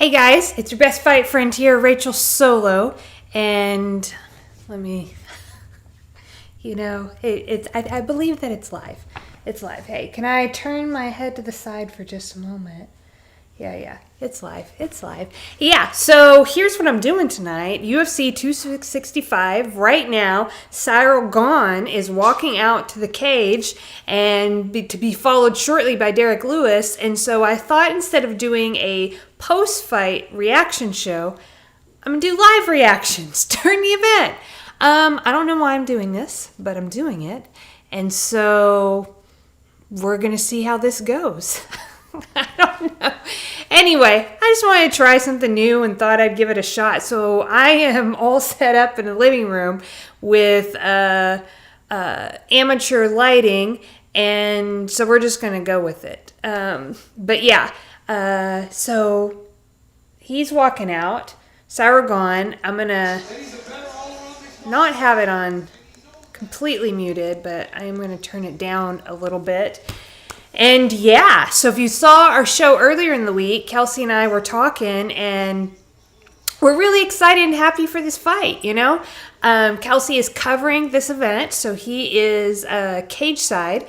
Hey guys, it's your best fight friend here, Rachel Solo, and let me, I believe that it's live. It's live. Hey, can I turn my head to the side for just a moment? Yeah, it's live. It's live. Yeah, so here's what I'm doing tonight. UFC 265. Right now, Cyril Gane is walking out to the cage and to be followed shortly by Derrick Lewis. And so I thought instead of doing a post-fight reaction show, I'm going to do live reactions during the event. I don't know why I'm doing this, but I'm doing it. And so we're going to see how this goes. I don't know. Anyway, I just wanted to try something new and thought I'd give it a shot. So I am all set up in the living room with amateur lighting, and so we're just going to go with it. But yeah, so he's walking out. Cyril Gane. I'm going to not have it on completely muted, but I am going to turn it down a little bit. And yeah, so if you saw our show earlier in the week, Kelsey and I were talking, and we're really excited and happy for this fight, Kelsey is covering this event, so he is cage side,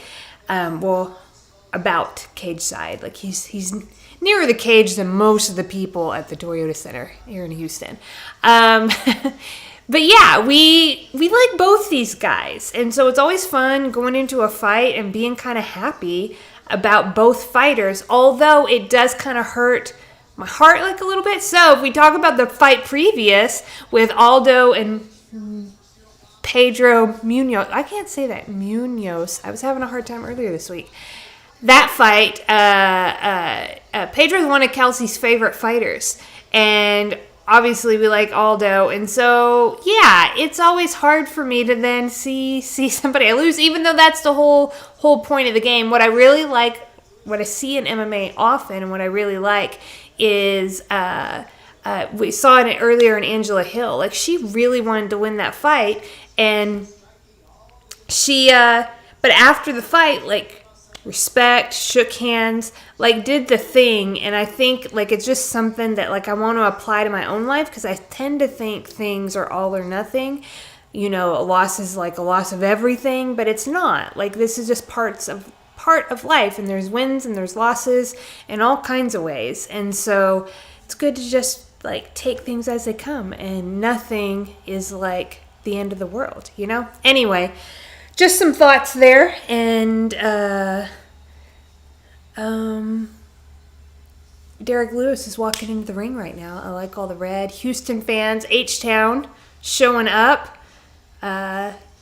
about cage side. Like he's nearer the cage than most of the people at the Toyota Center here in Houston. But yeah, we like both these guys, and so it's always fun going into a fight and being kind of happy about both fighters, although it does kind of hurt my heart like a little bit. So if we talk about the fight previous with Aldo and Pedro Munoz, I can't say that, Munoz. I was having a hard time earlier this week. That fight, Pedro is one of Kelsey's favorite fighters, and obviously we like Aldo, and so yeah, it's always hard for me to then see somebody I lose, even though that's the whole point of the game. What I really like, what I see in MMA often, and what I really like is we saw it earlier in Angela Hill. Like, she really wanted to win that fight, and she but after the fight, like, respect, shook hands, like, did the thing. And I think, like, it's just something that, like, I want to apply to my own life, because I tend to think things are all or nothing. A loss is like a loss of everything, but it's not. Like, this is just part of life, and there's wins and there's losses in all kinds of ways. And so it's good to just, like, take things as they come, and nothing is like the end of the world, Anyway, just some thoughts there, and Derrick Lewis is walking into the ring right now. I like all the red. Houston fans, H-Town, showing up.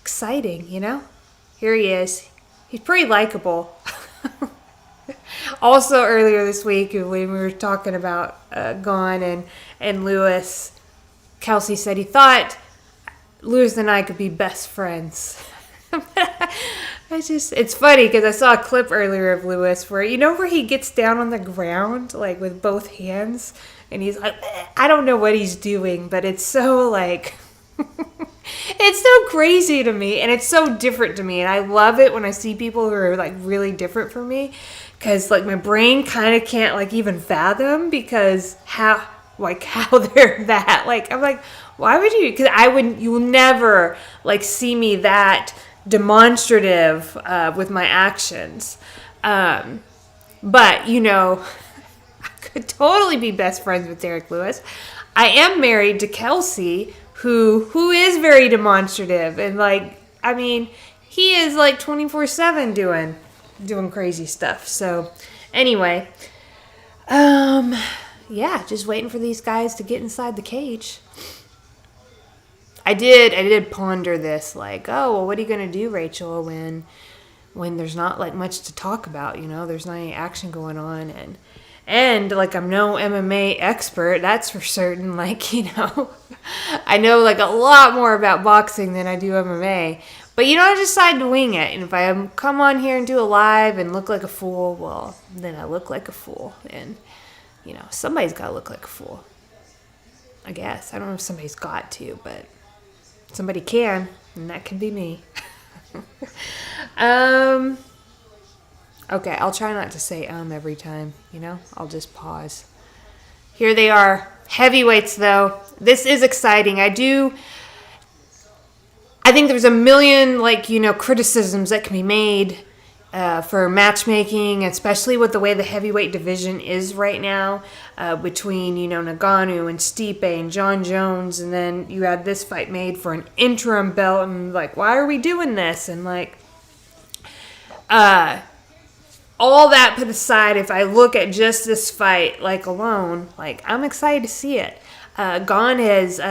Exciting, Here he is. He's pretty likable. Also, earlier this week, when we were talking about Gane and Lewis, Kelsey said he thought Lewis and I could be best friends. It's funny because I saw a clip earlier of Lewis where he gets down on the ground, like, with both hands, and he's like, I don't know what he's doing, but it's so, like, it's so crazy to me, and it's so different to me, and I love it when I see people who are, like, really different from me, because, like, my brain kind of can't, like, even fathom because how they're that, like, I'm like, why would you? Because you'll never, like, see me that demonstrative with my actions, but I could totally be best friends with Derrick Lewis. I am married to Kelsey, who is very demonstrative, and, like, I mean, he is, like, 24/7 doing crazy stuff. So anyway, yeah, just waiting for these guys to get inside the cage. I did ponder this, like, oh, well, what are you going to do, Rachel, when there's not, like, much to talk about, there's not any action going on, and like, I'm no MMA expert, that's for certain, like, I know, like, a lot more about boxing than I do MMA, but, I decide to wing it, and if I come on here and do a live and look like a fool, well, then I look like a fool, and, somebody's got to look like a fool, I guess. I don't know if somebody's got to, but somebody can, and that can be me. Okay, I'll try not to say every time, I'll just pause. Here they are. Heavyweights, though. This is exciting. I think there's a million, criticisms that can be made for matchmaking, especially with the way the heavyweight division is right now, between, Ngannou and Stipe and John Jones, and then you had this fight made for an interim belt, and, why are we doing this? And, all that put aside, if I look at just this fight, alone, I'm excited to see it. Gane has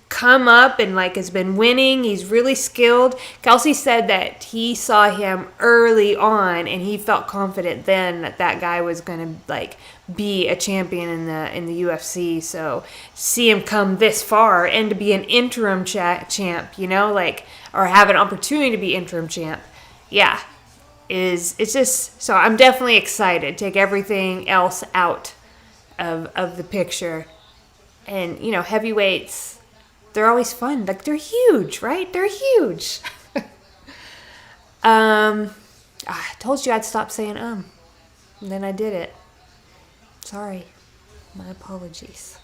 come up and has been winning. He's really skilled. Kelsey said that he saw him early on and he felt confident then that guy was going to be a champion in the UFC. So see him come this far and to be an interim champ, or have an opportunity to be interim champ. Yeah. It's just, so I'm definitely excited. Take everything else out of the picture. And, heavyweights, they're always fun. They're huge, right? They're huge. I told you I'd stop saying and then I did it. Sorry. My apologies.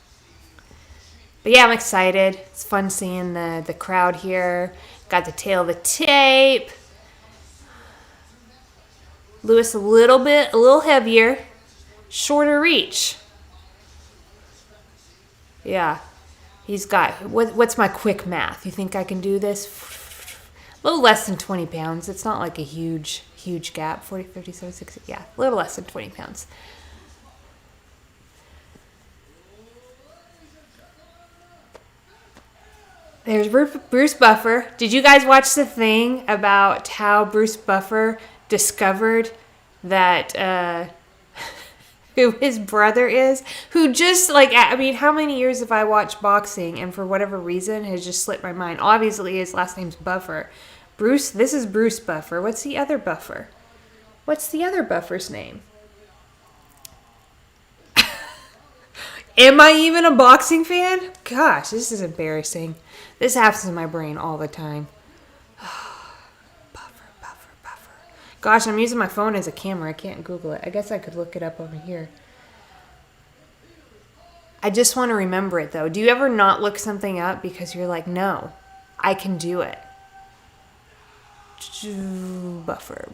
But yeah, I'm excited. It's fun seeing the crowd here. Got the tail of the tape. Lewis a little heavier, shorter reach. Yeah, he's got, what's my quick math? You think I can do this? A little less than 20 pounds. It's not a huge gap. 40, 50, 70, 60, yeah, a little less than 20 pounds. There's Bruce Buffer. Did you guys watch the thing about how Bruce Buffer discovered that who his brother is? Who just how many years have I watched boxing and for whatever reason has just slipped my mind. Obviously his last name's Buffer. This is Bruce Buffer. What's the other Buffer? What's the other Buffer's name? Am I even a boxing fan? Gosh, this is embarrassing. This happens in my brain all the time. Gosh, I'm using my phone as a camera. I can't Google it. I guess I could look it up over here. I just want to remember it, though. Do you ever not look something up because you're like, no, I can do it? Buffer.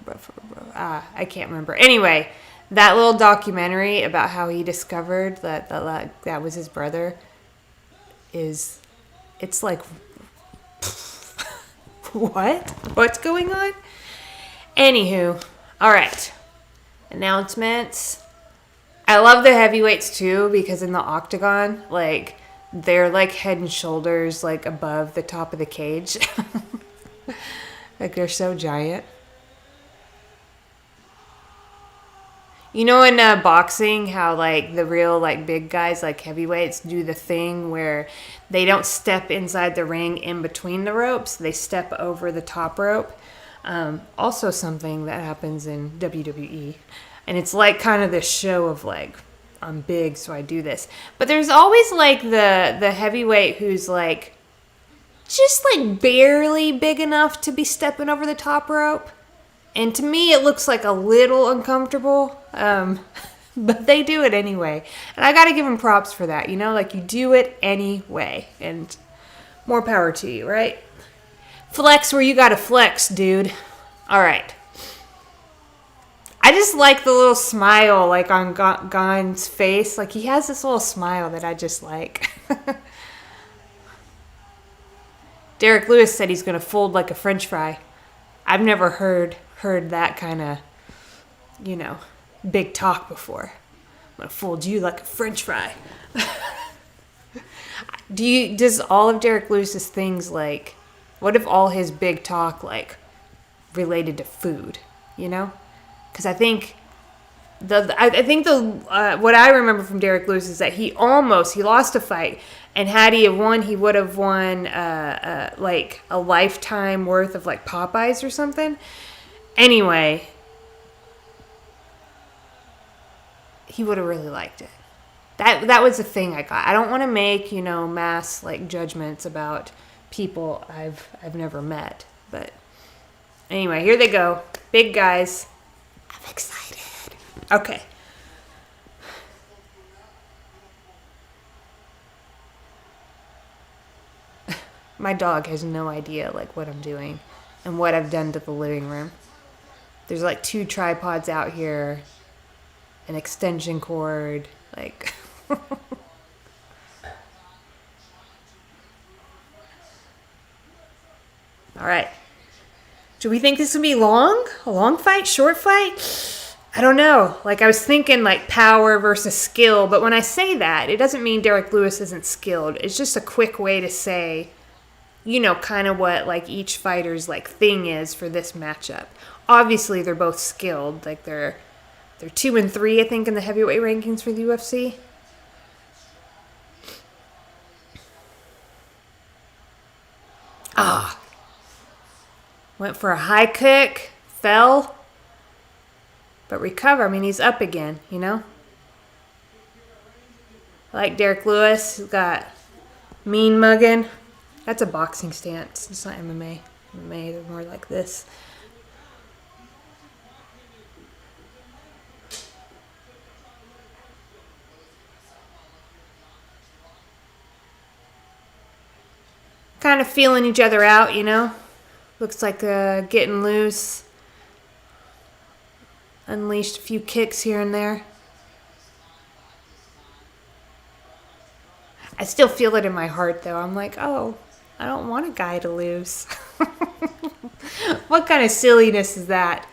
I can't remember. Anyway, that little documentary about how he discovered that was his brother it's what? What's going on? Anywho, all right. Announcements. I love the heavyweights too because in the octagon, they're head and shoulders above the top of the cage. They're so giant. In boxing, how the real big guys heavyweights do the thing where they don't step inside the ring in between the ropes, they step over the top rope. Also something that happens in WWE, and it's kind of this show of I'm big so I do this, but there's always the heavyweight who's just barely big enough to be stepping over the top rope, and to me it looks a little uncomfortable, but they do it anyway, and I gotta give them props for that. You do it anyway, and more power to you, right? Flex where you gotta flex, dude. All right. I just like the little smile, on Gane's face. He has this little smile that I just like. Derrick Lewis said he's gonna fold like a French fry. I've never heard that kind of, big talk before. I'm gonna fold you like a French fry. Does all of Derrick Lewis's things what if all his big talk related to food, Because I think what I remember from Derrick Lewis is that he lost a fight, and had he have won, he would have won a lifetime worth of Popeyes or something. Anyway, he would have really liked it. That was the thing I got. I don't want to make mass judgments about people I've never met, but anyway, here they go. Big guys. I'm excited. Okay. My dog has no idea like what I'm doing and what I've done to the living room. There's like 2 tripods out here, an extension cord, like all right. Do we think this will be long? A long fight? Short fight? I don't know. Like, I was thinking, like, power versus skill. But when I say that, it doesn't mean Derrick Lewis isn't skilled. It's just a quick way to say, you know, kind of what, like, each fighter's, like, thing is for this matchup. Obviously, they're both skilled. Like, they're 2 and 3, I think, in the heavyweight rankings for the UFC. Went for a high kick, fell, but recover. I mean, he's up again, you know? I like Derrick Lewis. He's got mean mugging. That's a boxing stance. It's not MMA. MMA, they're more like this. Kind of feeling each other out, you know? Looks like getting loose. Unleashed a few kicks here and there. I still feel it in my heart, though. I'm like, oh, I don't want a guy to lose. What kind of silliness is that?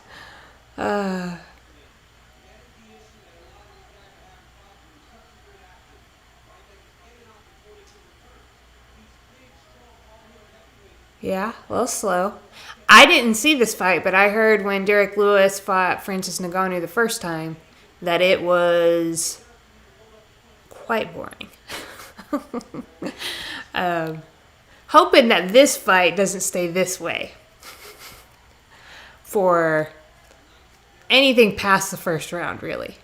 Yeah, a little slow. I didn't see this fight, but I heard when Derrick Lewis fought Francis Ngannou the first time that it was quite boring. Hoping that this fight doesn't stay this way for anything past the first round, really.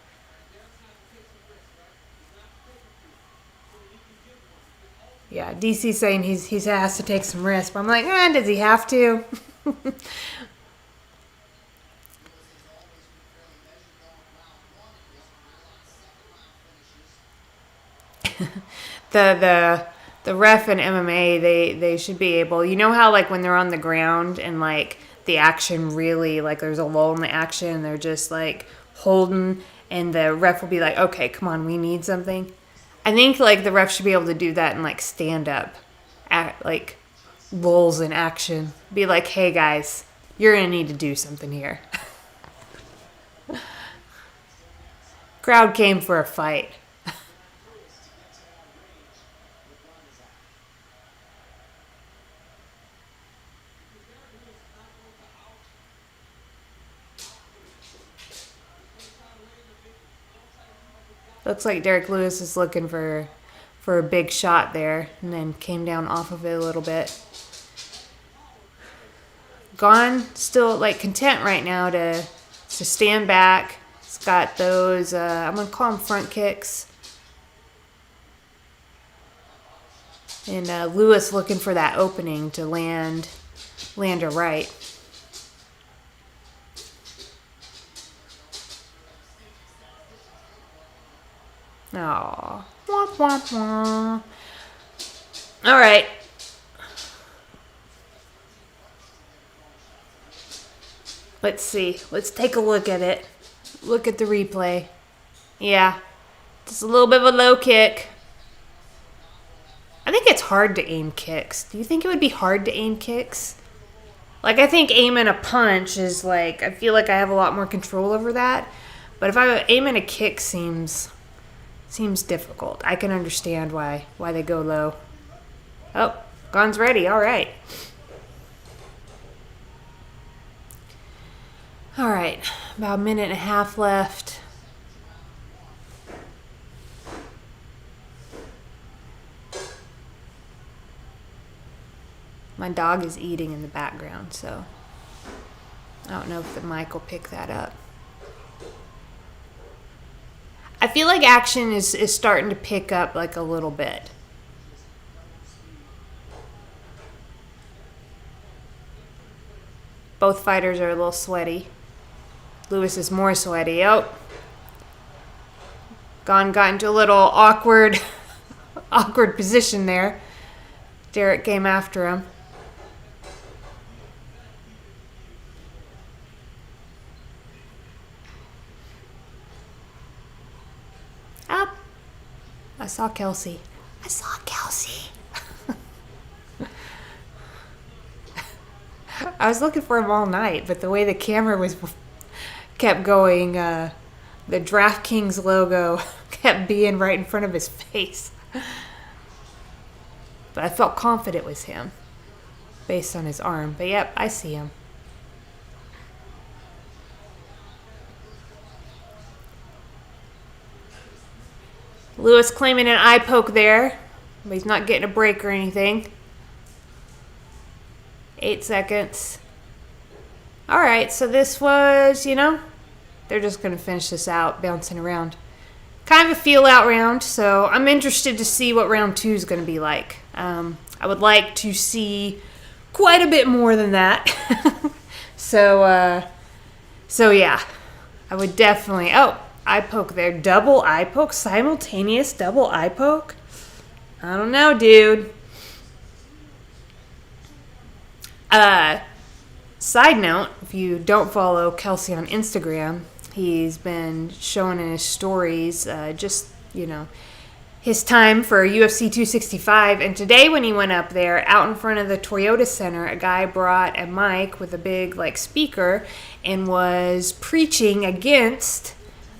Yeah, DC saying he's asked to take some risks, but I'm like, does he have to? The ref in MMA, they should be able, you know how like when they're on the ground and like the action really, like there's a lull in the action and they're just like holding and the ref will be like, okay, come on, we need something. I think like the ref should be able to do that and like stand up at like lulls in action. Be like, hey guys, you're gonna need to do something here. Crowd came for a fight. Looks like Derrick Lewis is looking for a big shot there and then came down off of it a little bit. Gane still like content right now to stand back. He's got those, I'm going to call them front kicks. And Lewis looking for that opening to land a right. Aww. Wah, wah, wah. All right. Let's see. Let's take a look at it. Look at the replay. Yeah. Just a little bit of a low kick. I think it's hard to aim kicks. Do you think it would be hard to aim kicks? Like, I think aiming a punch is like, I feel like I have a lot more control over that. But if I aim in a kick seems difficult. I can understand why they go low. Oh, Gane's ready. All right. All right. About a minute and a half left. My dog is eating in the background, so I don't know if the mic will pick that up. I feel like action is starting to pick up like a little bit. Both fighters are a little sweaty. Lewis is more sweaty. Oh. Gane got into a little awkward position there. Derrick came after him. Up. I saw Kelsey. I saw Kelsey. I was looking for him all night, but the way the camera was kept going, the DraftKings logo kept being right in front of his face. But I felt confident it was him based on his arm. But yep, I see him. Lewis claiming an eye poke there, but he's not getting a break or anything. 8 seconds. All right, so this was, they're just going to finish this out, bouncing around. Kind of a feel-out round, so I'm interested to see what round 2 is going to be like. I would like to see quite a bit more than that. So yeah, I would definitely... Oh, eye poke there. Double eye poke, simultaneous double eye poke. I don't know, dude. Side note, if you don't follow Kelsey on Instagram, he's been showing in his stories his time for UFC 265. And today when he went up there, out in front of the Toyota Center, a guy brought a mic with a big speaker and was preaching against,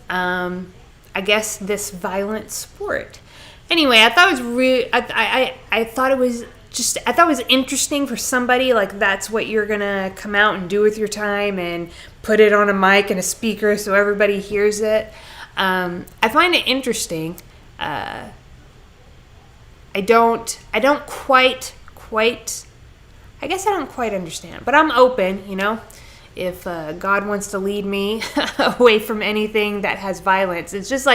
I guess, this violent sport. Anyway, I thought it was really, I thought it was interesting for somebody like that's what you're gonna come out and do with your time and put it on a mic and a speaker so everybody hears it. I find it interesting. I don't quite understand, but I'm open, if God wants to lead me away from anything that has violence. It's just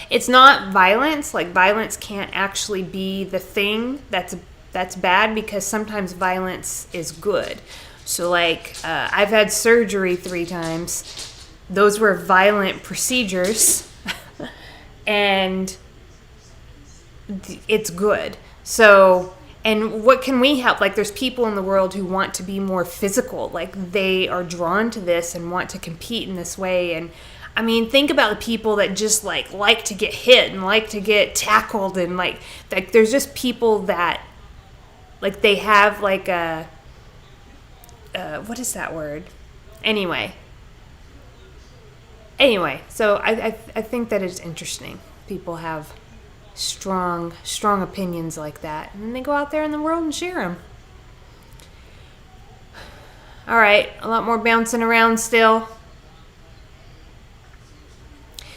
it's not violence. Violence can't actually be the thing that's bad, because sometimes violence is good. So I've had surgery 3 times. Those were violent procedures and it's good. So, and what can we help? There's people in the world who want to be more physical. They are drawn to this and want to compete in this way. And I mean, think about the people that just like to get hit and like to get tackled, and there's just people that they have a what is that word? Anyway, so I think that is interesting. People have strong opinions like that, and they go out there in the world and share them. All right, a lot more bouncing around still.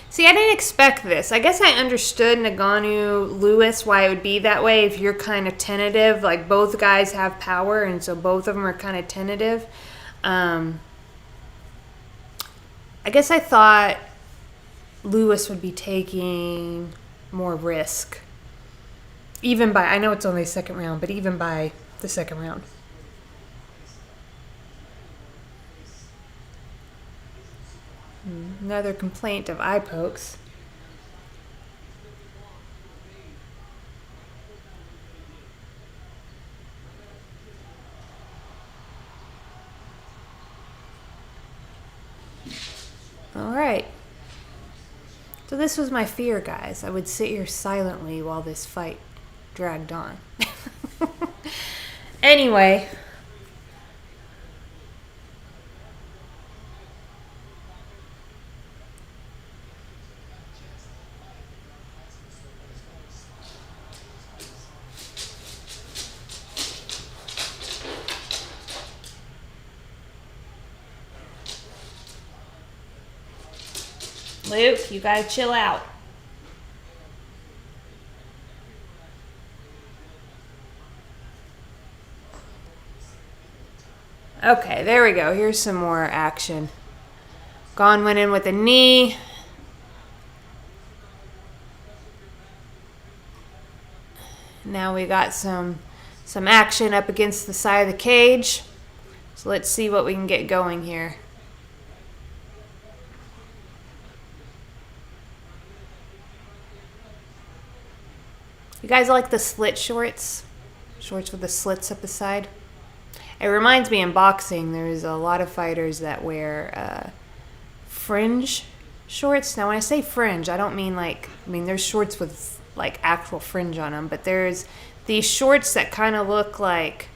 See, I didn't expect this. I guess I understood Ngannou Lewis, why it would be that way if you're kind of tentative. Both guys have power, and so both of them are kind of tentative. I guess I thought Lewis would be taking more risk. I know it's only the second round, but even by the second round. Another complaint of eye pokes. All right. So this was my fear, guys. I would sit here silently while this fight dragged on. Anyway. Luke, you gotta chill out. Okay, there we go. Here's some more action. Gane went in with a knee. Now we got some action up against the side of the cage. So let's see what we can get going here. You guys like the slit shorts? Shorts with the slits up the side. It reminds me in boxing, there's a lot of fighters that wear fringe shorts. Now, when I say fringe, I don't mean there's shorts with like actual fringe on them, but there's these shorts that kind of look like,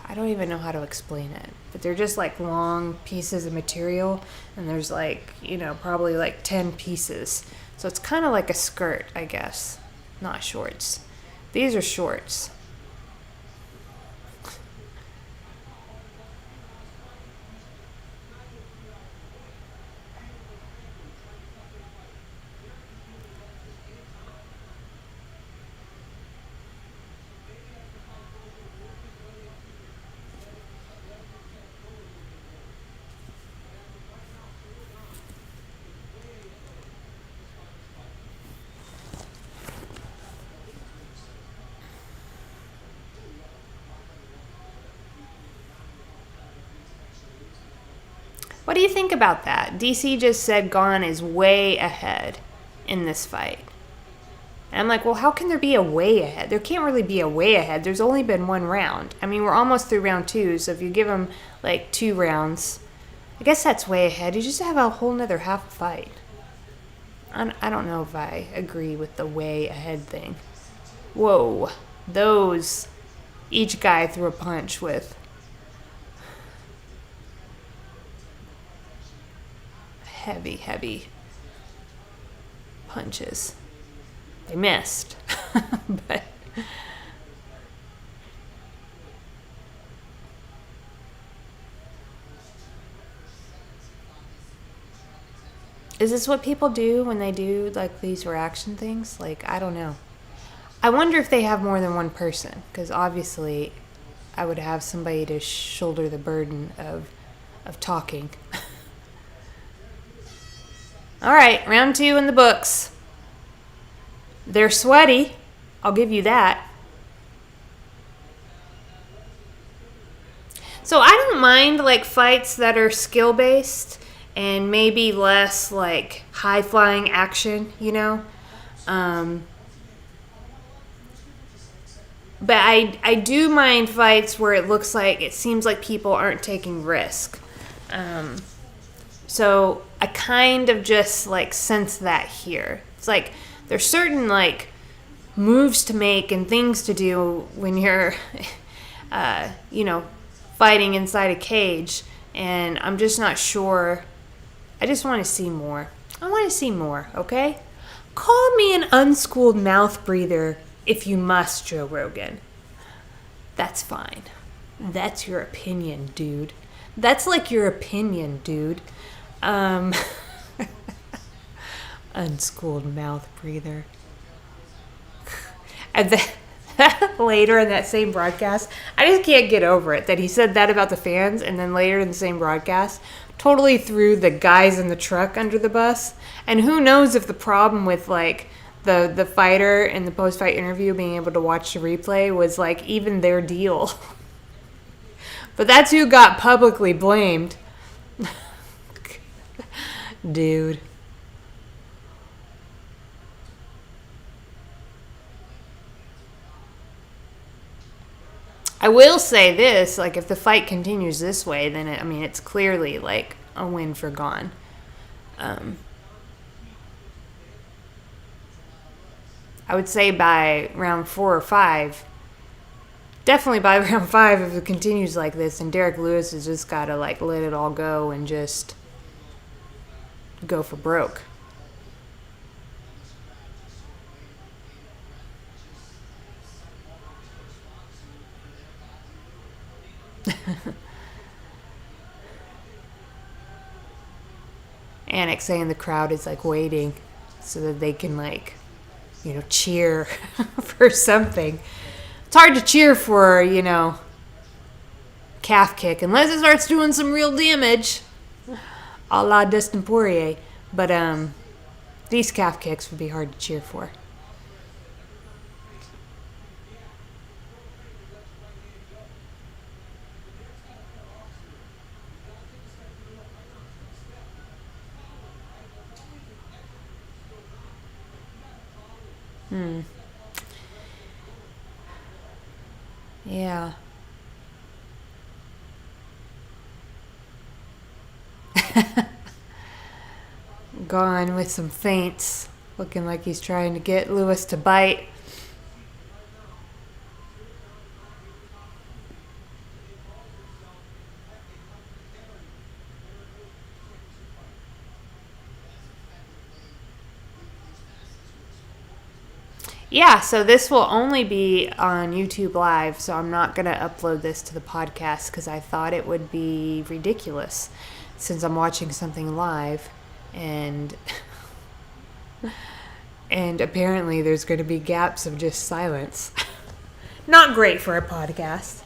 I don't even know how to explain it, but they're just like long pieces of material, and there's like, probably like 10 pieces. So it's kind of like a skirt, I guess, not shorts. These are shorts. What do you think about that? DC just said Gane is way ahead in this fight. And I'm like, well, how can there be a way ahead? There can't really be a way ahead. There's only been one round. I mean, we're almost through round 2, so if you give him like 2 rounds, I guess that's way ahead. You just have a whole nother half a fight. I don't know if I agree with the way ahead thing. Whoa. Each guy threw a punch with heavy punches. They missed. But is this what people do when they do like these reaction things? Like, I don't know. I wonder if they have more than one person, because obviously I would have somebody to shoulder the burden of talking. All right, round 2 in the books. They're sweaty. I'll give you that. So I don't mind like fights that are skill-based and maybe less like high-flying action, But I do mind fights where it seems like people aren't taking risk. So I kind of just like sense that here. It's like there's certain like moves to make and things to do when you're, fighting inside a cage. And I'm just not sure. I just want to see more. I want to see more, okay? Call me an unschooled mouth breather if you must, Joe Rogan. That's fine. That's your opinion, dude. That's like your opinion, dude. Unschooled mouth breather. And then later in that same broadcast, I just can't get over it that he said that about the fans, and then later in the same broadcast, totally threw the guys in the truck under the bus. And who knows if the problem with like the fighter in the post-fight interview being able to watch the replay was like even their deal. But that's who got publicly blamed. Dude. I will say this, like if the fight continues this way, then it's clearly like a win for Gane. I would say by round 4 or 5, definitely by round 5 if it continues like this, and Derrick Lewis has just got to like let it all go and just go for broke. Anik saying the crowd is like waiting so that they can like, cheer for something. It's hard to cheer for, calf kick unless it starts doing some real damage, a la Dustin Poirier. But these calf kicks would be hard to cheer for. Yeah. Gone with some feints, looking like he's trying to get Lewis to bite. Yeah, so this will only be on YouTube Live, so I'm not going to upload this to the podcast because I thought it would be ridiculous since I'm watching something live and and apparently there's going to be gaps of just silence. Not great for a podcast.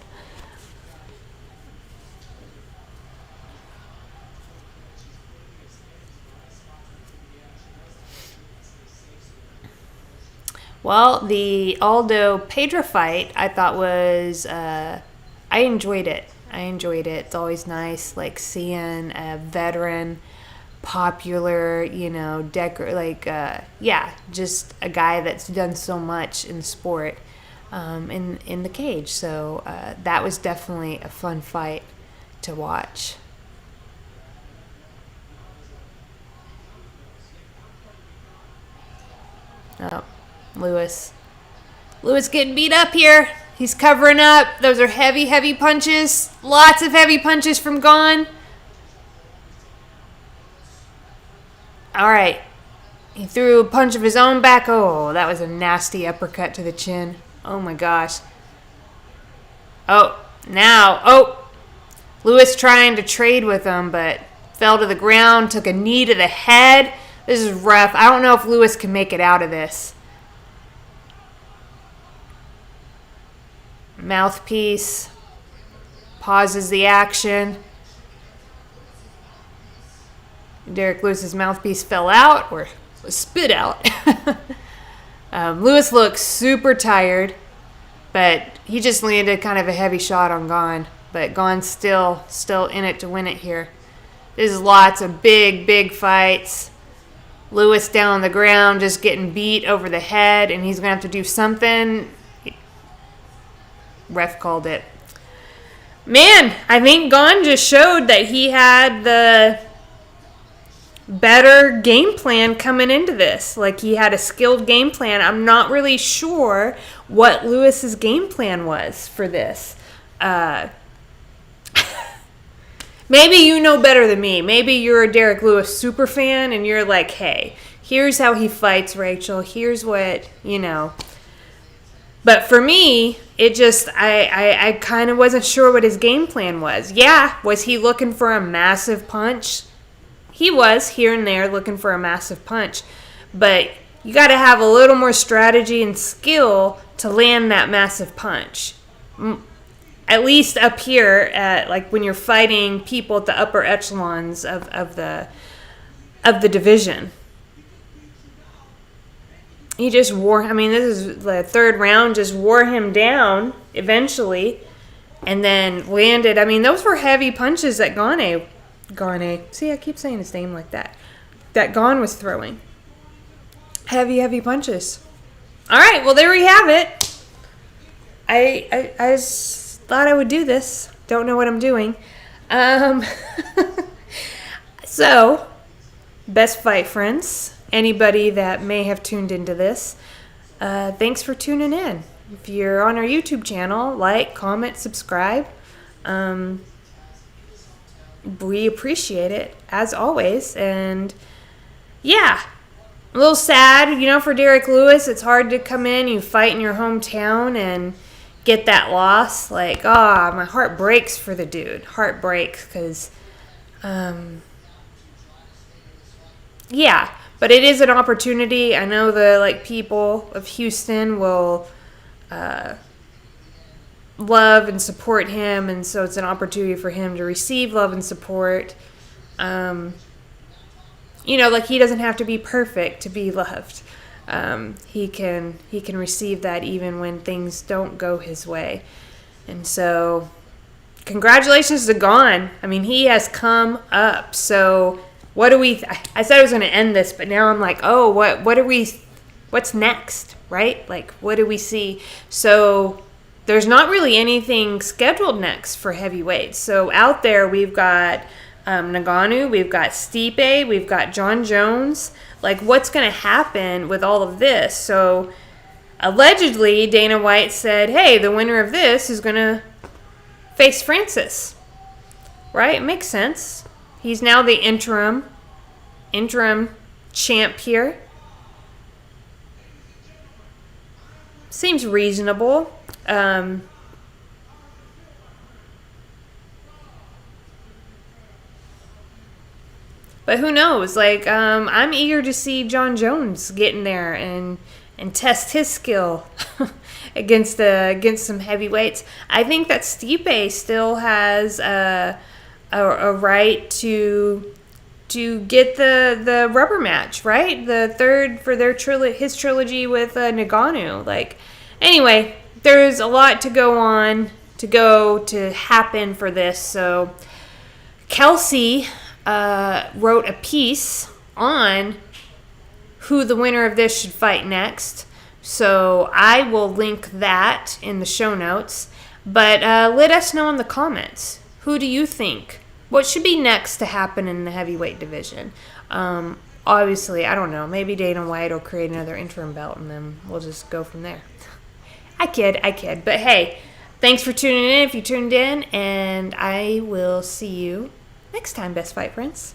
Well, the Aldo Pedro fight I thought was I enjoyed it. It's always nice, like seeing a veteran, popular, just a guy that's done so much in sport, in the cage. So that was definitely a fun fight to watch. Oh, Lewis getting beat up here. He's covering up. Those are heavy, heavy punches. Lots of heavy punches from Gane. All right. He threw a punch of his own back. Oh, that was a nasty uppercut to the chin. Oh, my gosh. Oh, now. Oh, Lewis trying to trade with him, but fell to the ground, took a knee to the head. This is rough. I don't know if Lewis can make it out of this. Mouthpiece pauses the action. Derrick Lewis's mouthpiece fell out or was spit out. Lewis looks super tired, but he just landed kind of a heavy shot on Gane. But Gane's still in it to win it here. There's lots of big fights. Lewis down on the ground just getting beat over the head, and he's going to have to do something. Ref called it. Man, I think Gane just showed that he had the better game plan coming into this. Like, he had a skilled game plan. I'm not really sure what Lewis's game plan was for this. Maybe you know better than me. Maybe you're a Derrick Lewis super fan and you're like, hey, here's how he fights, Rachel. Here's what, But for me, it just, I kind of wasn't sure what his game plan was. Yeah, was he looking for a massive punch? He was here and there looking for a massive punch. But you got to have a little more strategy and skill to land that massive punch. At least up here, like when you're fighting people at the upper echelons of the division. He just this is the third round, just wore him down eventually, and then landed. Those were heavy punches that Gane. See, I keep saying his name like that. That Gane was throwing. Heavy punches. All right, well, there we have it. I just thought I would do this. Don't know what I'm doing. So, best fight, friends. Anybody that may have tuned into this, thanks for tuning in. If you're on our YouTube channel, like, comment, subscribe. We appreciate it, as always. And, yeah, a little sad, for Derrick Lewis. It's hard to come in, you fight in your hometown, and get that loss. Like, my heart breaks for the dude. Heart breaks, because, yeah. But it is an opportunity. I know the people of Houston will love and support him, and so it's an opportunity for him to receive love and support. He doesn't have to be perfect to be loved. He can receive that even when things don't go his way. And so, congratulations to Gane. He has come up. So, what do we? I said I was going to end this, but now I'm like, what do we? What's next, right? Like, what do we see? So, there's not really anything scheduled next for heavyweights. So out there, we've got Ngannou, we've got Stipe, we've got John Jones. Like, what's going to happen with all of this? So allegedly, Dana White said, hey, the winner of this is going to face Francis. Right? It makes sense. He's now the interim champ here. Seems reasonable. But who knows? Like, I'm eager to see John Jones get in there and test his skill against some heavyweights. I think that Stipe still has a right to get the rubber match, right? The third for his trilogy with Ngannou. Like, anyway, there's a lot to happen for this. So Kelsey wrote a piece on who the winner of this should fight next. So I will link that in the show notes. But let us know in the comments. Who do you think? What should be next to happen in the heavyweight division? Obviously, I don't know. Maybe Dana White will create another interim belt, and then we'll just go from there. I kid. But hey, thanks for tuning in if you tuned in, and I will see you next time, Best Fight Friends.